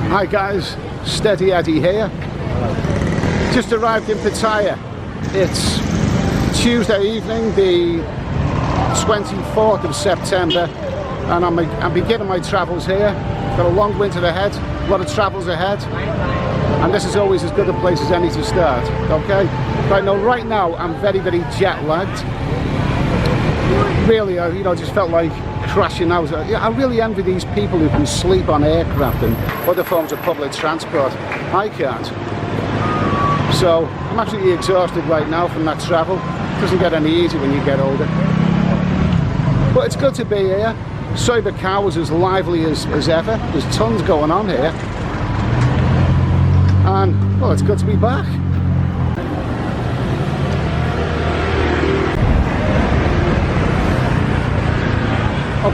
Hi guys, Steady Eddie here. Just arrived in Pattaya. It's Tuesday evening, the 24th of September, and I'm beginning my travels here. Got a long winter ahead, a lot of travels ahead, and this is always as good a place as any to start, okay? Right now I'm very, very jet lagged. Really, just felt like crashing out. I really envy these people who can sleep on aircraft and other forms of public transport. I can't. So I'm absolutely exhausted right now from that travel. It doesn't get any easier when you get older. But it's good to be here. Cyber Car was as lively as ever. There's tons going on here. And, well, it's good to be back.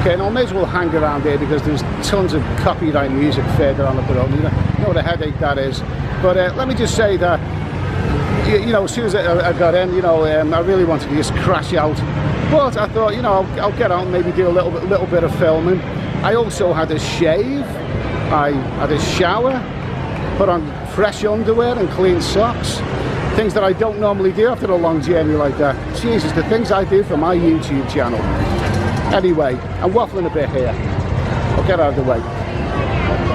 Okay, now I may as well hang around here because there's tons of copyright music further on up the road. You know what a headache that is. But let me just say that, as soon as I got in, I really wanted to just crash out. But I thought, I'll get out and maybe do a little bit of filming. I also had a shave. I had a shower, put on fresh underwear and clean socks. Things that I don't normally do after a long journey like that. Jesus, the things I do for my YouTube channel. Anyway, I'm waffling a bit here. I'll get out of the way.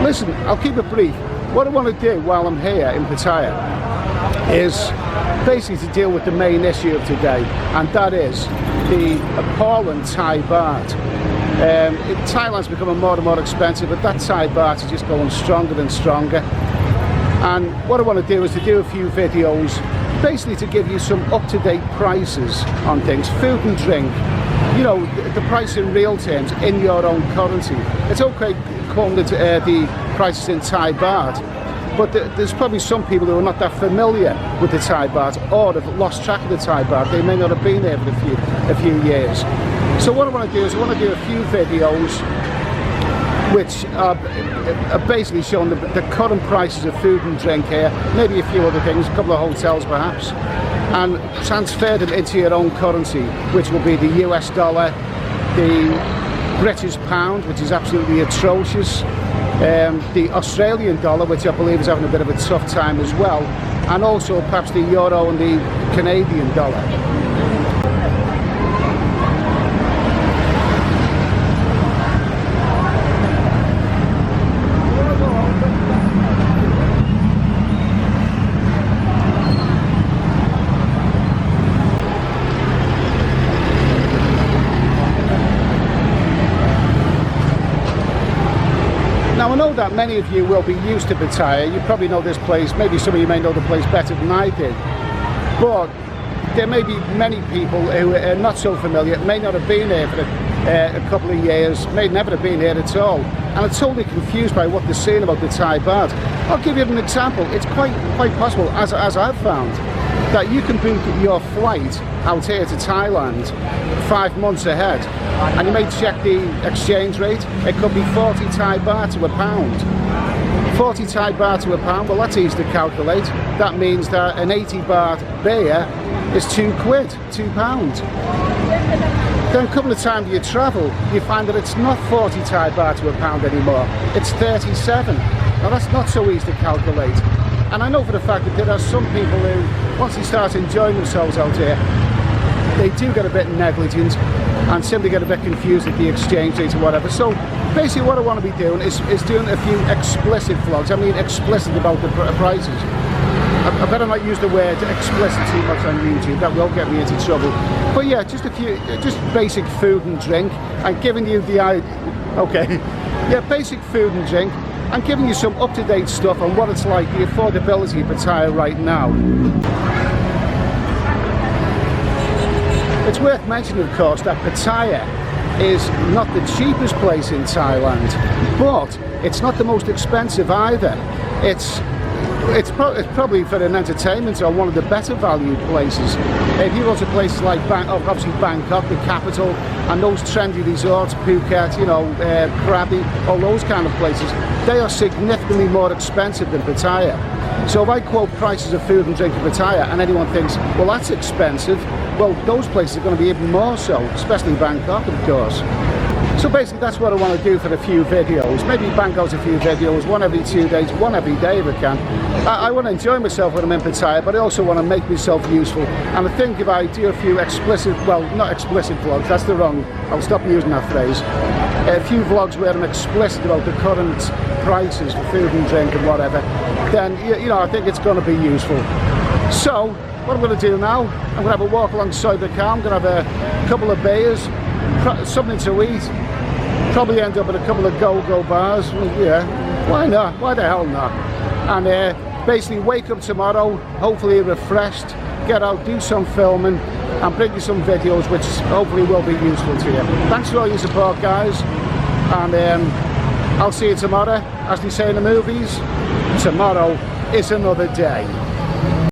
Listen, I'll keep it brief. What I want to do while I'm here in Pattaya is basically to deal with the main issue of today, and that is the appalling Thai Baht. Thailand's becoming more and more expensive, but that Thai Baht is just going stronger and stronger. And what I want to do is to do a few videos, basically to give you some up-to-date prices on things, food and drink. The price in real terms, in your own currency. It's okay calling the prices in Thai Baht, but there's probably some people who are not that familiar with the Thai Baht or have lost track of the Thai Baht. They may not have been there for a few years. So what I want to do is I want to do a few videos which are basically showing the current prices of food and drink here, maybe a few other things, a couple of hotels perhaps, and transfer them into your own currency, which will be the US dollar, the British pound, which is absolutely atrocious, the Australian dollar, which I believe is having a bit of a tough time as well, and also perhaps the euro and the Canadian dollar. Now I know that many of you will be used to Pattaya. You probably know this place, maybe some of you may know the place better than I did. But there may be many people who are not so familiar, may not have been here for a couple of years, may never have been here at all, and are totally confused by what they're saying about the Thai Baht. I'll give you an example. It's quite possible, as I've found, that you can book your flight out here to Thailand 5 months ahead, and you may check the exchange rate. It could be 40 Thai Baht to a pound. 40 Thai Baht to a pound, well, that's easy to calculate. That means that an 80 Baht beer is £2, £2. Then a couple of times you travel, you find that it's not 40 Thai Baht to a pound anymore. It's 37. Now that's not so easy to calculate. And I know for the fact that there are some people who, once they start enjoying themselves out here, they do get a bit negligent and simply get a bit confused at the exchange rate or whatever. So basically what I want to be doing is doing a few explicit vlogs. I mean explicit about the prices. I better not use the word explicit too much on YouTube, that will get me into trouble. But yeah, just basic food and drink, and giving you the idea, okay, yeah, basic food and drink, and giving you some up-to-date stuff on what it's like, the affordability of Pattaya right now. It's worth mentioning, of course, that Pattaya is not the cheapest place in Thailand, but it's not the most expensive either. It's probably for an entertainment or one of the better valued places. If you go to places like obviously Bangkok, the capital, and those trendy resorts, Phuket, Krabi, all those kind of places, they are significantly more expensive than Pattaya. So if I quote prices of food and drink in Pattaya and anyone thinks, well, that's expensive, well, those places are going to be even more so, especially Bangkok, of course. So basically that's what I want to do for a few videos. Maybe bang out a few videos, one every 2 days, one every day if I can. I want to enjoy myself when I'm in Pattaya, but I also want to make myself useful. And I think if I do a few explicit, well, not explicit vlogs, that's the wrong, I'll stop using that phrase. A few vlogs where I'm explicit about the current prices for food and drink and whatever, then, you know, I think it's going to be useful. So, what I'm going to do now, I'm going to have a walk alongside the car, I'm going to have a couple of beers, something to eat, probably end up at a couple of go-go bars. Well, yeah, why not? Why the hell not? And basically wake up tomorrow, hopefully refreshed, get out, do some filming, and bring you some videos which hopefully will be useful to you. Thanks for all your support, guys, and I'll see you tomorrow. As they say in the movies, tomorrow is another day.